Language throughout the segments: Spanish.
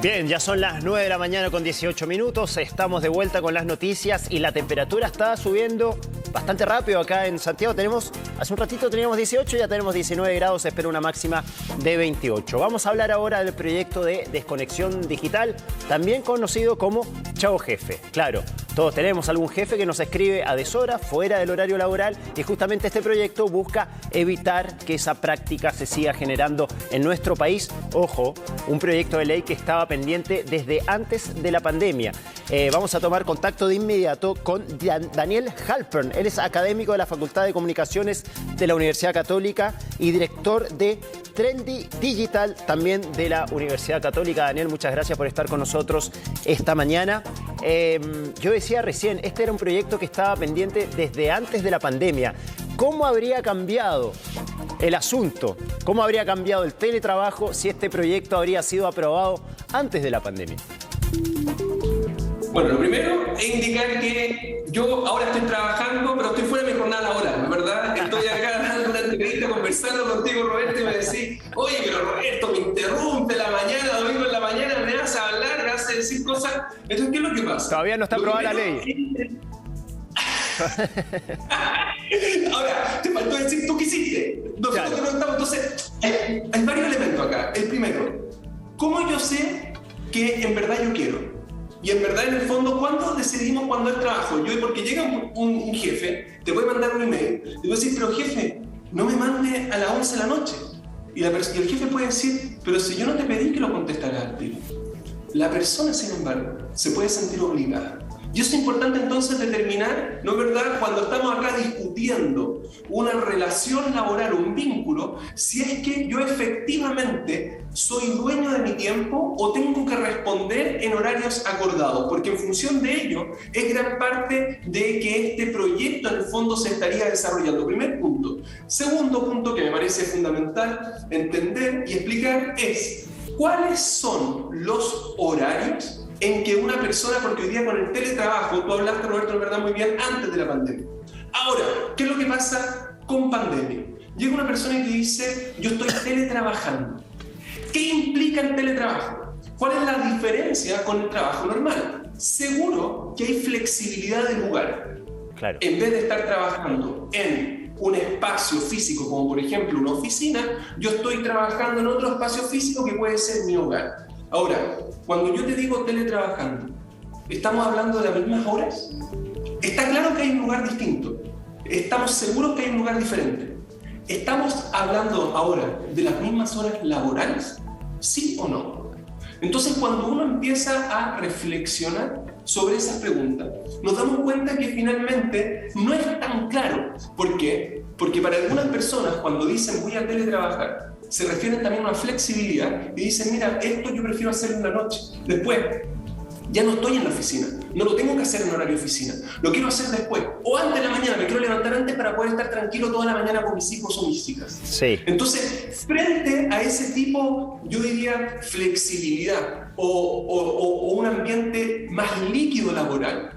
Bien, ya son las 9 de la mañana con 18 minutos. Estamos de vuelta con las noticias y la temperatura está subiendo bastante rápido acá en Santiago. Hace un ratito teníamos 18, ya tenemos 19 grados, se espera una máxima de 28. Vamos a hablar ahora del proyecto de desconexión digital, también conocido como Chao Jefe. Claro, todos tenemos algún jefe que nos escribe a deshora, fuera del horario laboral, y justamente este proyecto busca evitar que esa práctica se siga generando en nuestro país. Ojo, un proyecto de ley que estaba pendiente desde antes de la pandemia. Vamos a tomar contacto de inmediato con Daniel Halpern. Él es académico de la Facultad de Comunicaciones de la Universidad Católica y director de Trendy Digital, también de la Universidad Católica. Daniel, muchas gracias por estar con nosotros esta mañana. Yo decía recién, este era un proyecto que estaba pendiente desde antes de la pandemia. ¿Cómo habría cambiado el asunto? ¿Cómo habría cambiado el teletrabajo si este proyecto habría sido aprobado antes de la pandemia? Bueno, lo primero es indicar que yo ahora estoy trabajando, pero estoy fuera de mi jornada laboral, ¿verdad? Estoy acá dando una entrevista, conversando contigo, Roberto, y me decís, oye, pero Roberto, me interrumpe la mañana, domingo en la mañana, me hace hablar, me hace decir cosas. Entonces, ¿qué es lo que pasa? Todavía no está aprobada la ley. Ahora, te faltó decir, ¿tú qué hiciste? Nosotros que no estamos, entonces, hay varios elementos acá. El primero, ¿cómo yo sé que en verdad yo quiero? Y en verdad, en el fondo, ¿cuándo decidimos cuándo es trabajo? Porque llega un jefe, te voy a mandar un email, te voy a decir, pero jefe, no me mande a las 11 de la noche. Y el jefe puede decir, pero si yo no te pedí que lo contestaras al tiro. La persona, sin embargo, se puede sentir obligada. Y eso es importante entonces determinar, ¿no es verdad?, cuando estamos acá discutiendo una relación laboral, un vínculo, si es que yo efectivamente soy dueño de mi tiempo o tengo que responder en horarios acordados, porque en función de ello es gran parte de que este proyecto en el fondo se estaría desarrollando. Primer punto. Segundo punto que me parece fundamental entender y explicar es cuáles son los horarios en que una persona, porque hoy día con el teletrabajo, tú hablaste, Roberto, de verdad muy bien, antes de la pandemia. Ahora, ¿qué es lo que pasa con pandemia? Llega una persona y te dice, yo estoy teletrabajando. ¿Qué implica el teletrabajo? ¿Cuál es la diferencia con el trabajo normal? Seguro que hay flexibilidad de lugar. Claro. En vez de estar trabajando en un espacio físico, como por ejemplo una oficina, yo estoy trabajando en otro espacio físico que puede ser mi hogar. Ahora, cuando yo te digo teletrabajando, ¿estamos hablando de las mismas horas? Está claro que hay un lugar distinto. Estamos seguros que hay un lugar diferente. ¿Estamos hablando ahora de las mismas horas laborales? ¿Sí o no? Entonces, cuando uno empieza a reflexionar sobre esas preguntas, nos damos cuenta que finalmente no es tan claro. ¿Por qué? Porque para algunas personas, cuando dicen voy a teletrabajar, se refieren también a una flexibilidad y dicen, mira, esto yo prefiero hacerlo en la noche. Después, ya no estoy en la oficina, no lo tengo que hacer en horario de oficina, lo quiero hacer después. O antes de la mañana, me quiero levantar antes para poder estar tranquilo toda la mañana con mis hijos o mis hijas. Sí. Entonces, frente a ese tipo, yo diría, flexibilidad o un ambiente más líquido laboral,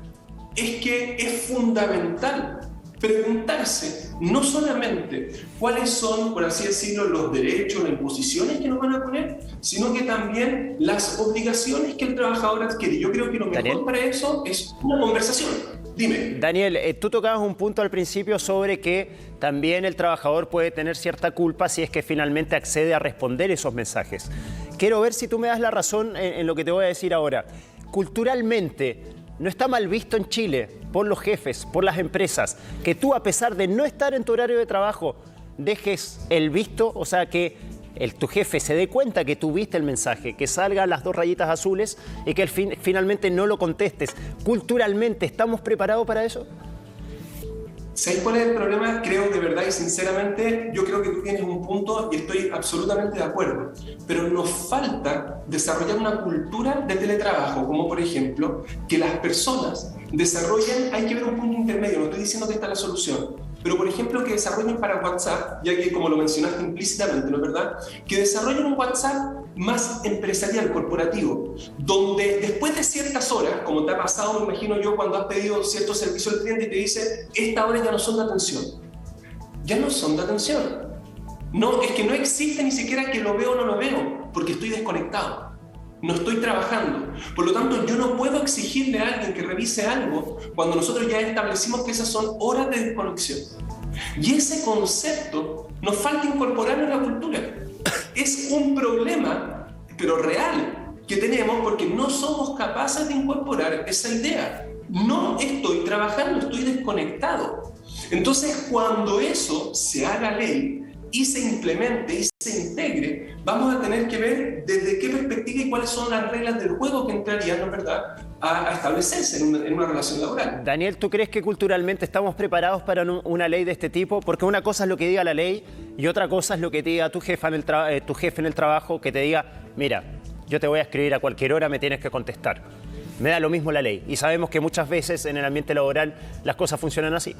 es que es fundamental preguntarse no solamente cuáles son, por así decirlo, los derechos, las imposiciones que nos van a poner, sino que también las obligaciones que el trabajador adquiere. Yo creo que lo mejor Daniel, para eso es una conversación. Dime. Daniel, tú tocabas un punto al principio sobre que también el trabajador puede tener cierta culpa si es que finalmente accede a responder esos mensajes. Quiero ver si tú me das la razón en lo que te voy a decir ahora. Culturalmente, no está mal visto en Chile, por los jefes, por las empresas, que tú, a pesar de no estar en tu horario de trabajo, dejes el visto, o sea, que tu jefe se dé cuenta que tú viste el mensaje, que salgan las 2 rayitas azules y que finalmente no lo contestes. Culturalmente, ¿estamos preparados para eso? ¿Sabes cuál es el problema? Creo de verdad y sinceramente, yo creo que tú tienes un punto y estoy absolutamente de acuerdo, pero nos falta desarrollar una cultura de teletrabajo, como por ejemplo, que las personas desarrollen, hay que ver un punto intermedio, no estoy diciendo que esta es la solución, pero por ejemplo que desarrollen para WhatsApp, ya que como lo mencionaste implícitamente, ¿no es verdad? Que desarrollen un WhatsApp más empresarial, corporativo, donde después de ciertas horas, como te ha pasado, me imagino yo, cuando has pedido cierto servicio al cliente y te dice, esta hora ya no son de atención. Ya no son de atención. No, es que no existe ni siquiera que lo veo o no lo veo, porque estoy desconectado. No estoy trabajando. Por lo tanto, yo no puedo exigirle a alguien que revise algo cuando nosotros ya establecimos que esas son horas de desconexión. Y ese concepto nos falta incorporarlo en la cultura. Es un problema, pero real, que tenemos porque no somos capaces de incorporar esa idea. No estoy trabajando, estoy desconectado. Entonces, cuando eso se haga ley y se implemente y se integre, vamos a tener que ver desde qué perspectiva y cuáles son las reglas del juego que entrarían, ¿no es verdad?, a establecerse en una relación laboral. Daniel, ¿tú crees que culturalmente estamos preparados para una ley de este tipo? Porque una cosa es lo que diga la ley y otra cosa es lo que te diga tu jefe en el trabajo, que te diga, mira, yo te voy a escribir a cualquier hora, me tienes que contestar. Me da lo mismo la ley. Y sabemos que muchas veces en el ambiente laboral las cosas funcionan así.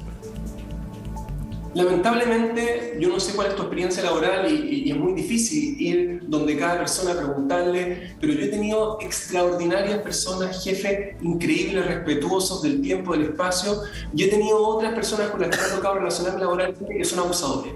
Lamentablemente, yo no sé cuál es tu experiencia laboral y es muy difícil ir donde cada persona a preguntarle, pero yo he tenido extraordinarias personas, jefes increíbles, respetuosos del tiempo, del espacio, y he tenido otras personas con las que me ha tocado relacionarme laboralmente que son abusadores,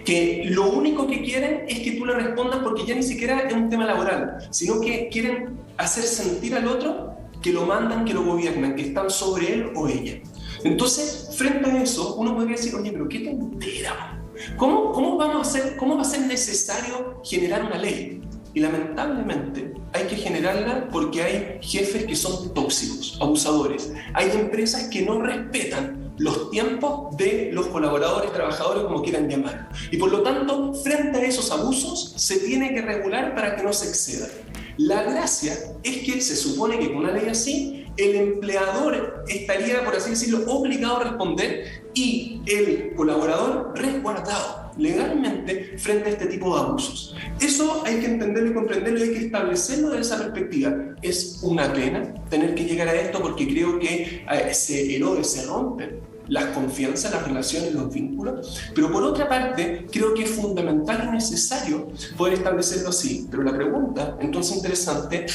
que lo único que quieren es que tú le respondas porque ya ni siquiera es un tema laboral, sino que quieren hacer sentir al otro que lo mandan, que lo gobiernan, que están sobre él o ella. Entonces, frente a eso, uno podría decir, oye, pero qué tontera. ¿Cómo va a ser necesario generar una ley? Y lamentablemente hay que generarla porque hay jefes que son tóxicos, abusadores. Hay empresas que no respetan los tiempos de los colaboradores, trabajadores, como quieran llamar. Y por lo tanto, frente a esos abusos, se tiene que regular para que no se excedan. La gracia es que se supone que con una ley así, el empleador estaría, por así decirlo, obligado a responder y el colaborador resguardado legalmente frente a este tipo de abusos. Eso hay que entenderlo y comprenderlo y hay que establecerlo desde esa perspectiva. Es una pena tener que llegar a esto porque creo que se erode, se rompen las confianzas, las relaciones, los vínculos, pero por otra parte creo que es fundamental y necesario poder establecerlo así. Pero la pregunta, entonces interesante,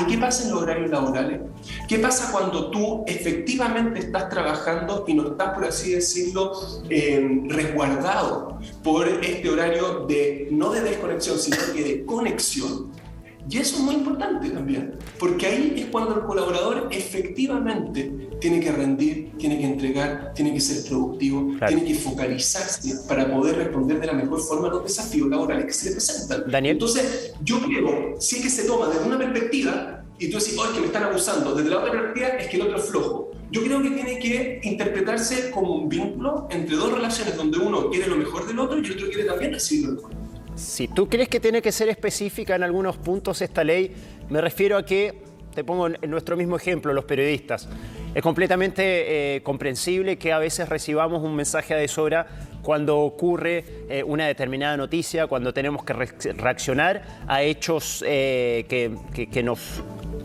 ¿qué pasa en los horarios laborales? ¿Qué pasa cuando tú efectivamente estás trabajando y no estás, por así decirlo, resguardado por este horario no de desconexión, sino que de conexión? Y eso es muy importante también, porque ahí es cuando el colaborador efectivamente tiene que rendir, tiene que entregar, tiene que ser productivo, claro, tiene que focalizarse para poder responder de la mejor forma a los desafíos laborales que se le presentan. Daniel. Entonces, yo creo, si es que se toma desde una perspectiva y tú decís, oh, es que me están abusando, desde la otra perspectiva es que el otro es flojo. Yo creo que tiene que interpretarse como un vínculo entre dos relaciones donde uno quiere lo mejor del otro y el otro quiere también recibir lo mejor. Si tú crees que tiene que ser específica en algunos puntos esta ley, me refiero a que, te pongo en nuestro mismo ejemplo, los periodistas. Es completamente comprensible que a veces recibamos un mensaje a deshora cuando ocurre una determinada noticia, cuando tenemos que reaccionar a hechos que nos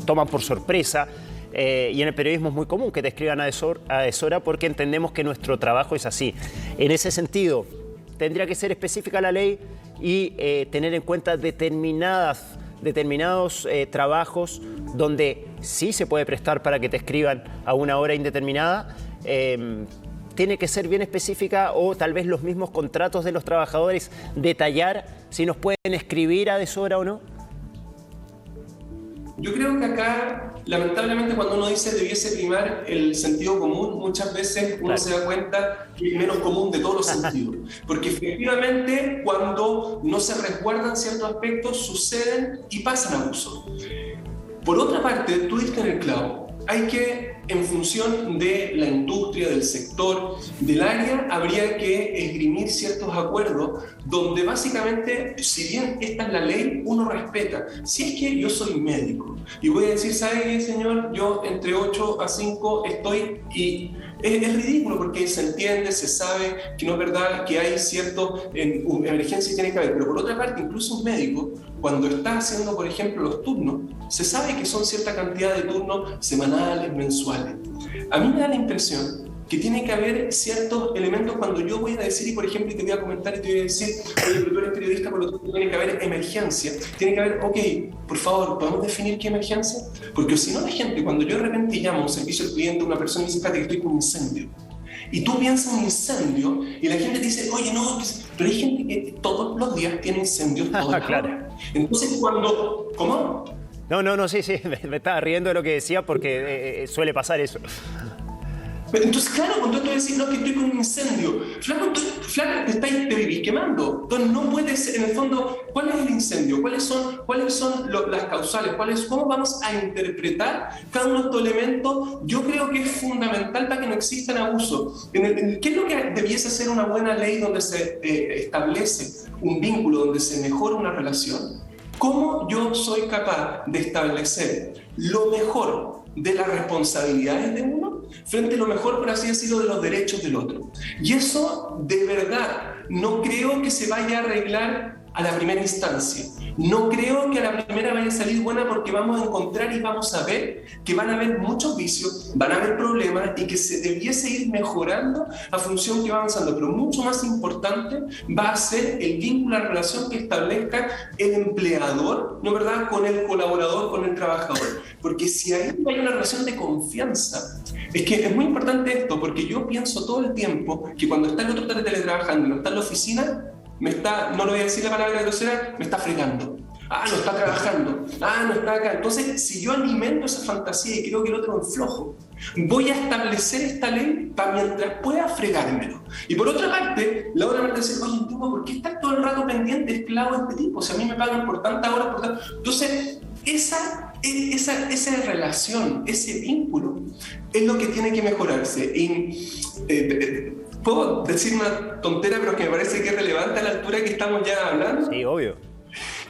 toman por sorpresa. Y en el periodismo es muy común que te escriban a deshora porque entendemos que nuestro trabajo es así. En ese sentido, tendría que ser específica la ley y tener en cuenta determinados trabajos donde sí se puede prestar para que te escriban a una hora indeterminada. Tiene que ser bien específica o tal vez los mismos contratos de los trabajadores detallar si nos pueden escribir a deshora o no. Yo creo que acá, lamentablemente, cuando uno dice debiese primar el sentido común, muchas veces uno se da cuenta que es menos común de todos los sentidos. Porque efectivamente, cuando no se resguardan ciertos aspectos, suceden y pasan abusos. Por otra parte, tú diste en el clavo. Hay que, en función de la industria, del sector, del área, habría que esgrimir ciertos acuerdos donde básicamente, si bien esta es la ley, uno respeta. Si es que yo soy médico y voy a decir, ¿sabe qué, señor? Yo entre 8 a 5 estoy y es ridículo porque se entiende, se sabe que no es verdad, que hay cierto emergencia y tiene que haber. Pero por otra parte, incluso un médico, cuando está haciendo, por ejemplo, los turnos, se sabe que son cierta cantidad de turnos semanales, mensuales. A mí me da la impresión que tiene que haber ciertos elementos cuando yo voy a decir, y por ejemplo, te voy a comentar y te voy a decir, oye, pero tú eres periodista, por lo tanto tiene que haber emergencia. Tiene que haber, ok, por favor, ¿podemos definir qué emergencia? Porque si no, la gente, cuando yo de repente llamo a un servicio al cliente, una persona y dice, espérate, que estoy con un incendio. Y tú piensas un incendio y la gente te dice, oye, no, pero hay gente que todos los días tiene incendios todos los Claro. días. Entonces cuando... ¿Cómo? No, sí, me estaba riendo de lo que decía porque suele pasar eso. Pero entonces, claro, cuando tú decís, no, que estoy con un incendio, flaco, te vivís quemando. Entonces no puedes, en el fondo, ¿cuál es el incendio? ¿Cuáles son las causales? ¿Cómo vamos a interpretar cada uno de estos elementos? Yo creo que es fundamental para que no existan abusos. ¿Qué es lo que debiese ser una buena ley donde se establece un vínculo, donde se mejora una relación? ¿Cómo yo soy capaz de establecer lo mejor de las responsabilidades de uno frente a lo mejor, por así decirlo, de los derechos del otro? Y eso, de verdad, no creo que se vaya a arreglar a la primera instancia. No creo que a la primera vaya a salir buena, porque vamos a encontrar y vamos a ver que van a haber muchos vicios, van a haber problemas y que se debiese ir mejorando a función que va avanzando. Pero mucho más importante va a ser el vínculo, la relación que establezca el empleador, ¿no es verdad?, con el colaborador, con el trabajador. Porque si ahí hay una relación de confianza, es que es muy importante esto, porque yo pienso todo el tiempo que cuando está el otro teletrabajando y no está en la oficina, no le voy a decir la palabra grosera, me está fregando. No está trabajando. No está acá. Entonces, si yo alimento esa fantasía y creo que el otro es flojo, voy a establecer esta ley para mientras pueda fregármelo. Y por otra parte, la otra parte dice, oye, entiendo, ¿por qué estás todo el rato pendiente, esclavo de este tipo? Si a mí me pagan por tantas horas, por tantas... Entonces, esa relación, ese vínculo, es lo que tiene que mejorarse. ¿Puedo decir una tontera, pero que me parece que es relevante a la altura que estamos ya hablando? Sí, obvio.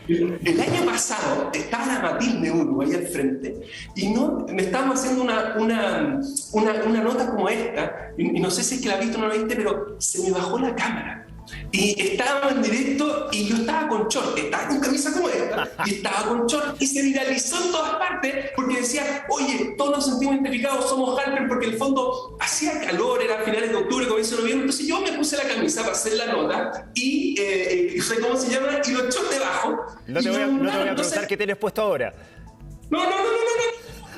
El año pasado estaba la Matilde Uno ahí al frente y me estábamos haciendo una nota como esta, y no sé si es que la viste o no la viste, pero se me bajó la cámara. Y estábamos en directo y yo estaba con short, estaba con camisa como esta, y estaba con short, y se viralizó en todas partes porque decía, oye, todos nos sentimos identificados, somos Halper, porque en el fondo hacía calor, era finales de octubre, comienzo de noviembre. Entonces yo me puse la camisa para hacer la nota y, ¿sabes cómo se llama? Y los shorts debajo. No te voy a preguntar qué tienes puesto ahora. No.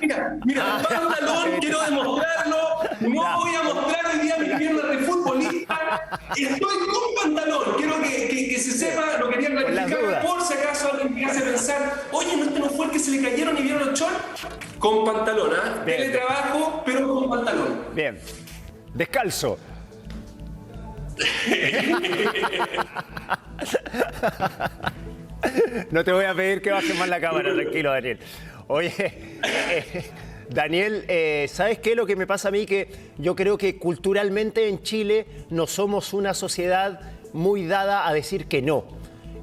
Mira, pantalón, quiero demostrarlo. No voy a mostrar hoy día mis piernas de futbolista. Estoy con pantalón. Quiero que se sepa, lo quería clarificar por si acaso alguien me hace pensar, oye, este no fue el que se le cayeron y vieron los shorts. Con pantalón, teletrabajo, pero con pantalón. Bien. Descalzo. No te voy a pedir que bajes más la cámara, tranquilo, Daniel. Oye, Daniel, ¿sabes qué? Lo que me pasa a mí, que yo creo que culturalmente en Chile no somos una sociedad muy dada a decir que no.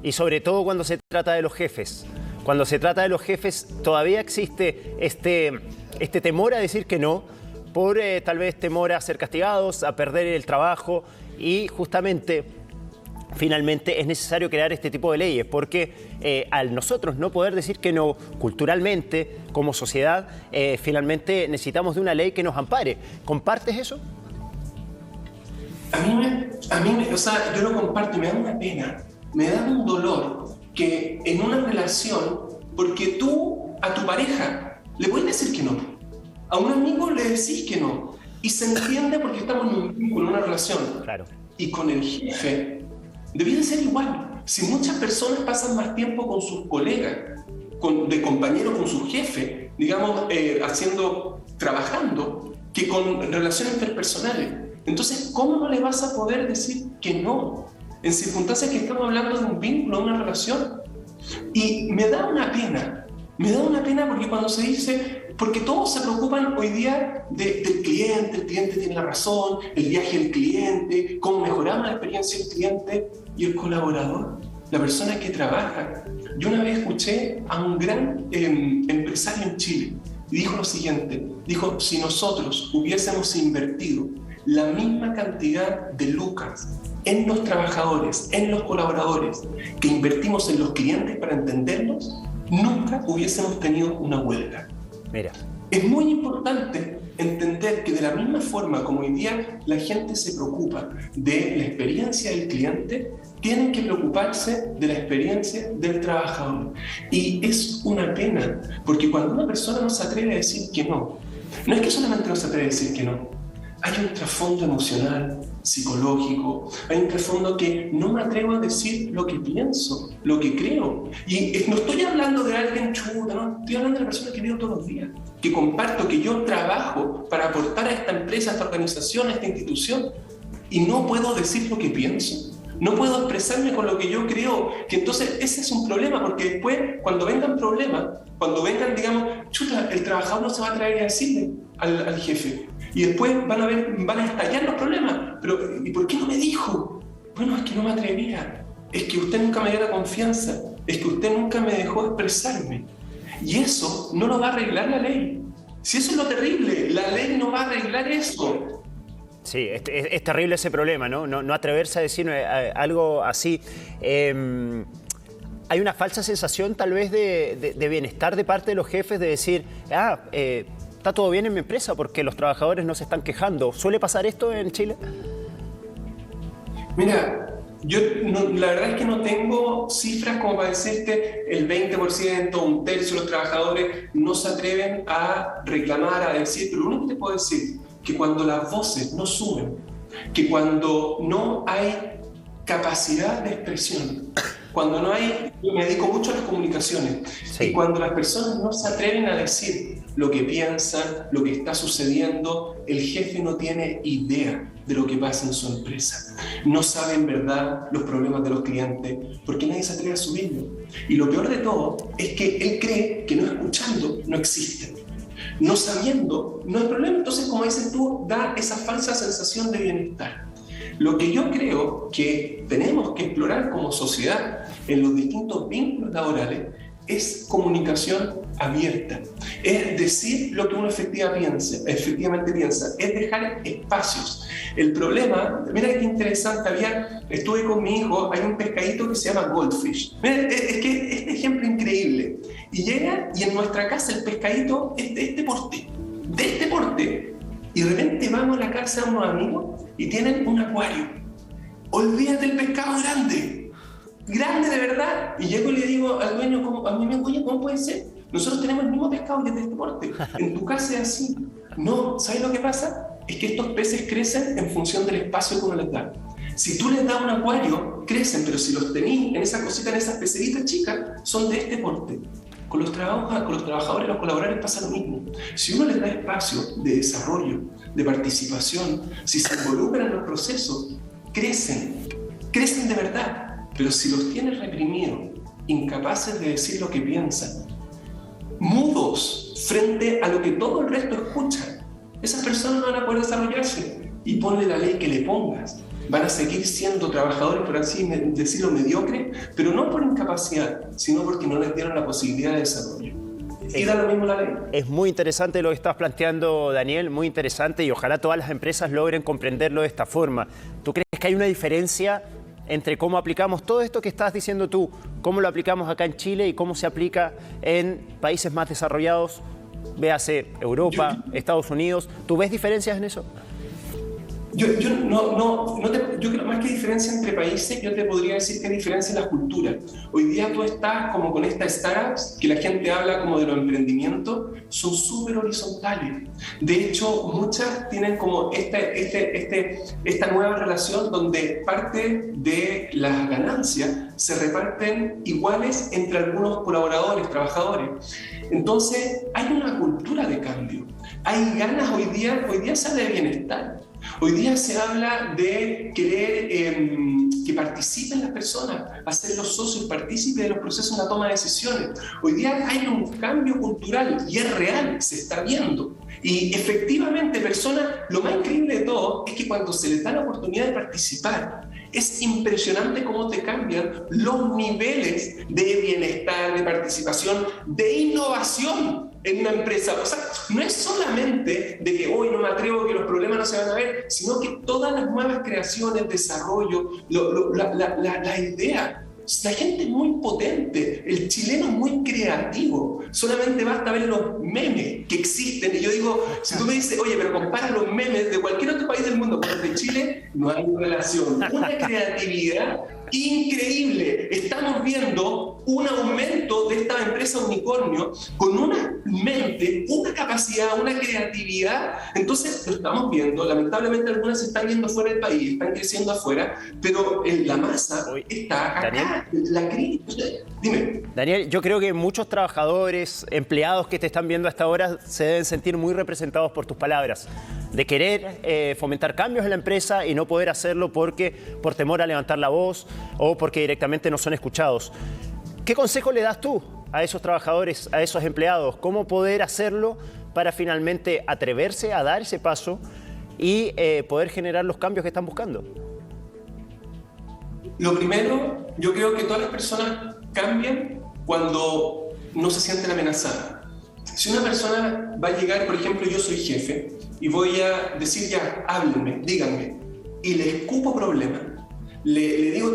Y sobre todo cuando se trata de los jefes. Cuando se trata de los jefes todavía existe este temor a decir que no, por tal vez temor a ser castigados, a perder el trabajo, y justamente... Finalmente es necesario crear este tipo de leyes, porque al nosotros no poder decir que no culturalmente, como sociedad, finalmente necesitamos de una ley que nos ampare. ¿Compartes eso? O sea, yo lo comparto y me da una pena, me da un dolor que en una relación, porque tú a tu pareja le puedes decir que no, a un amigo le decís que no, y se entiende porque estamos en un vínculo, en una relación. Claro. Y con el jefe debería ser igual. Si muchas personas pasan más tiempo con sus colegas, de compañeros con su jefe, digamos, trabajando, que con relaciones interpersonales. Entonces, ¿cómo no le vas a poder decir que no? En circunstancias que estamos hablando de un vínculo, de una relación. Y me da una pena porque cuando se dice, porque todos se preocupan hoy día del cliente, el cliente tiene la razón, el viaje del cliente, cómo mejoramos la experiencia del cliente, y el colaborador, la persona que trabaja. Yo una vez escuché a un gran empresario en Chile y dijo lo siguiente, dijo, si nosotros hubiésemos invertido la misma cantidad de lucas en los trabajadores, en los colaboradores, que invertimos en los clientes para entenderlos, nunca hubiésemos tenido una huelga. Mira. Es muy importante entender que de la misma forma como hoy día la gente se preocupa de la experiencia del cliente, tienen que preocuparse de la experiencia del trabajador. Y es una pena, porque cuando una persona no se atreve a decir que no, no es que solamente no se atreve a decir que no, hay un trasfondo emocional, psicológico, hay un trasfondo que no me atrevo a decir lo que pienso, lo que creo. Y no estoy hablando de alguien chuta, no, estoy hablando de la persona que veo todos los días, que comparto, que yo trabajo para aportar a esta empresa, a esta organización, a esta institución, y no puedo decir lo que pienso. No puedo expresarme con lo que yo creo, que entonces ese es un problema, porque después, cuando vengan problemas, cuando vengan, digamos, chuta, el trabajador no se va a traer a decirle al jefe, y después van a estallar los problemas, pero ¿y por qué no me dijo? Bueno, es que no me atrevía, es que usted nunca me dio la confianza, es que usted nunca me dejó expresarme, y eso no lo va a arreglar la ley. Si eso es lo terrible, la ley no va a arreglar eso. Sí, es terrible ese problema, ¿no? No atreverse a decir algo así. Hay una falsa sensación tal vez de bienestar de parte de los jefes de decir, está todo bien en mi empresa porque los trabajadores no se están quejando. ¿Suele pasar esto en Chile? Mira, la verdad es que no tengo cifras como para decirte el 20%, un tercio de los trabajadores no se atreven a reclamar, a decir, pero lo único que te puedo decir que cuando las voces no suben, que cuando no hay capacidad de expresión, cuando no hay, yo me dedico mucho a las comunicaciones, sí. Y cuando las personas no se atreven a decir lo que piensan, lo que está sucediendo, el jefe no tiene idea de lo que pasa en su empresa. No sabe en verdad los problemas de los clientes, porque nadie se atreve a subirlo. Y lo peor de todo es que él cree que no escuchando no existe. No sabiendo, no hay problema. Entonces, como dices tú, da esa falsa sensación de bienestar. Lo que yo creo que tenemos que explorar como sociedad en los distintos vínculos laborales es comunicación abierta. Es decir lo que uno efectivamente piensa. Es dejar espacios. El problema, mira qué interesante, estuve con mi hijo, hay un pescadito que se llama goldfish. Mira, es que este ejemplo increíble. Y llega y en nuestra casa el pescadito es de este porte. Y de repente vamos a la casa de unos amigos y tienen un acuario. Olvídate del pescado grande de verdad. Y llego y le digo al dueño, a mí me oye, ¿cómo puede ser? Nosotros tenemos el mismo pescado que es de este porte. En tu casa es así. No, ¿sabes lo que pasa? Es que estos peces crecen en función del espacio que uno les da. Si tú les das un acuario, crecen, pero si los tenés en esa cosita, en esas peceritas chicas, son de este porte. Con los trabajadores, los colaboradores pasa lo mismo. Si uno les da espacio de desarrollo, de participación, si se involucran en los procesos, crecen de verdad. Pero si los tienes reprimidos, incapaces de decir lo que piensan, mudos frente a lo que todo el resto escucha, esas personas no van a poder desarrollarse. Y ponle la ley que le pongas. Van a seguir siendo trabajadores, por así decirlo, mediocres, pero no por incapacidad, sino porque no les dieron la posibilidad de desarrollo. Y da lo mismo la ley. Es muy interesante lo que estás planteando, Daniel, muy interesante, y ojalá todas las empresas logren comprenderlo de esta forma. ¿Tú crees que hay una diferencia entre cómo aplicamos todo esto que estás diciendo tú, cómo lo aplicamos acá en Chile y cómo se aplica en países más desarrollados, véase Europa, Estados Unidos? ¿Tú ves diferencias en eso? Yo creo más que diferencia entre países, yo te podría decir que hay diferencia en las culturas. Hoy día tú estás como con estas startups, que la gente habla como de los emprendimientos, son súper horizontales. De hecho, muchas tienen como esta nueva relación donde parte de las ganancias se reparten iguales entre algunos colaboradores, trabajadores. Entonces, hay una cultura de cambio. Hay ganas hoy día se habla de bienestar. Hoy día se habla de querer que participen las personas, hacer los socios partícipes de los procesos de la toma de decisiones. Hoy día hay un cambio cultural y es real, se está viendo. Y efectivamente, personas, lo más increíble de todo es que cuando se les da la oportunidad de participar, es impresionante cómo te cambian los niveles de bienestar, de participación, de innovación en una empresa. O sea, no es solamente de que hoy no me atrevo, que los problemas no se van a ver, sino que todas las nuevas creaciones, desarrollo, la idea. La gente es muy potente, el chileno es muy creativo, solamente basta ver los memes que existen. Y yo digo, si tú me dices, oye, pero compara los memes de cualquier otro país del mundo con los de Chile, no hay relación. Una creatividad increíble. Estamos viendo un aumento de esta empresa unicornio con una mente, una capacidad, una creatividad. Entonces lo estamos viendo. Lamentablemente algunas se están yendo fuera del país, están creciendo afuera, pero la masa está acá. Daniel, La crítica. Dime. Daniel, yo creo que muchos trabajadores, empleados que te están viendo hasta ahora se deben sentir muy representados por tus palabras, de querer fomentar cambios en la empresa y no poder hacerlo por temor a levantar la voz o porque directamente no son escuchados. ¿Qué consejo le das tú a esos trabajadores, a esos empleados? ¿Cómo poder hacerlo para finalmente atreverse a dar ese paso y poder generar los cambios que están buscando? Lo primero, yo creo que todas las personas cambian cuando no se sienten amenazadas. Si una persona va a llegar, por ejemplo, yo soy jefe y voy a decir ya, háblenme, díganme, y le escupo problemas, le digo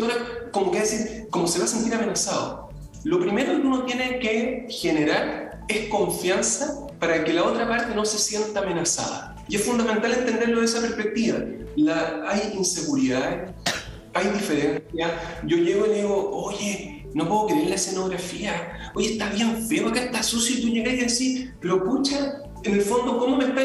como se va a sentir amenazado. Lo primero que uno tiene que generar es confianza para que la otra parte no se sienta amenazada. Y es fundamental entenderlo de esa perspectiva. Hay inseguridades, hay diferencias. Yo llego y le digo, oye, no puedo creer la escenografía. Oye, está bien feo, acá está sucio. Y tú llegas y decís, pero pucha, en el fondo, ¿cómo me está...?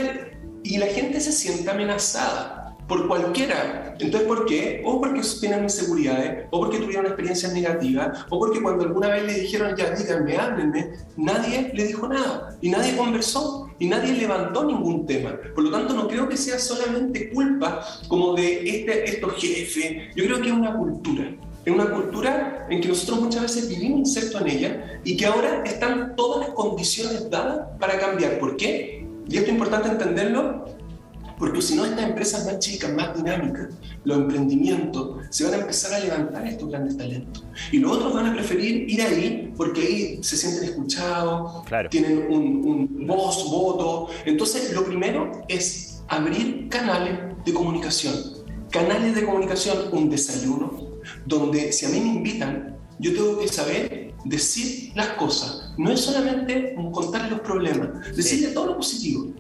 Y la gente se siente amenazada por cualquiera. Entonces, ¿por qué? O porque tienen inseguridades, o porque tuvieron experiencias negativas, o porque cuando alguna vez le dijeron, ya, díganme, háblenme, nadie le dijo nada, y nadie conversó, y nadie levantó ningún tema. Por lo tanto, no creo que sea solamente culpa como de estos jefes. Yo creo que es una cultura. Es una cultura en que nosotros muchas veces vivimos insertos en ella y que ahora están todas las condiciones dadas para cambiar. ¿Por qué? Y esto es importante entenderlo, porque si no, estas empresas más chicas, más dinámicas, los emprendimientos, se van a empezar a levantar estos grandes talentos. Y los otros van a preferir ir ahí porque ahí se sienten escuchados, claro, tienen un voz, voto. Entonces, lo primero es abrir canales de comunicación. Canales de comunicación, un desayuno, donde si a mí me invitan, yo tengo que saber decir las cosas. No es solamente contar los problemas, decirle todo lo positivo.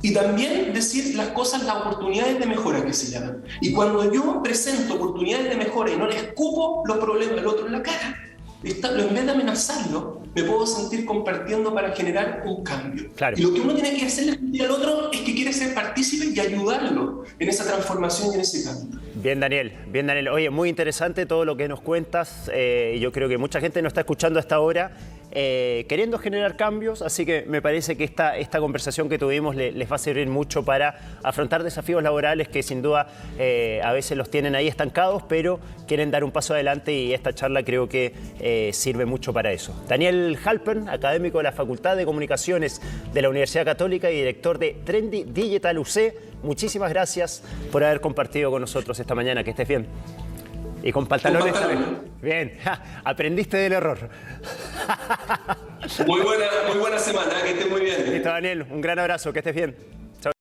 Y también decir las cosas, las oportunidades de mejora que se llaman. Y cuando yo presento oportunidades de mejora y no le escupo los problemas al otro en la cara, en vez de amenazarlo, me puedo sentir compartiendo para generar un cambio. Claro. Y lo que uno tiene que hacerle al otro es que quiere ser partícipe y ayudarlo en esa transformación y en ese cambio. Bien, Daniel. Bien, Daniel. Oye, muy interesante todo lo que nos cuentas. Yo creo que mucha gente nos está escuchando hasta ahora queriendo generar cambios, así que me parece que esta conversación que tuvimos les va a servir mucho para afrontar desafíos laborales que sin duda a veces los tienen ahí estancados, pero quieren dar un paso adelante y esta charla creo que sirve mucho para eso. Daniel Halpern, académico de la Facultad de Comunicaciones de la Universidad Católica y director de Trendy Digital UC, muchísimas gracias por haber compartido con nosotros esta mañana. Que estés bien. Y con pantalones. Bien, aprendiste del error. Muy buena semana, que estés muy bien. Listo, Daniel, un gran abrazo, que estés bien.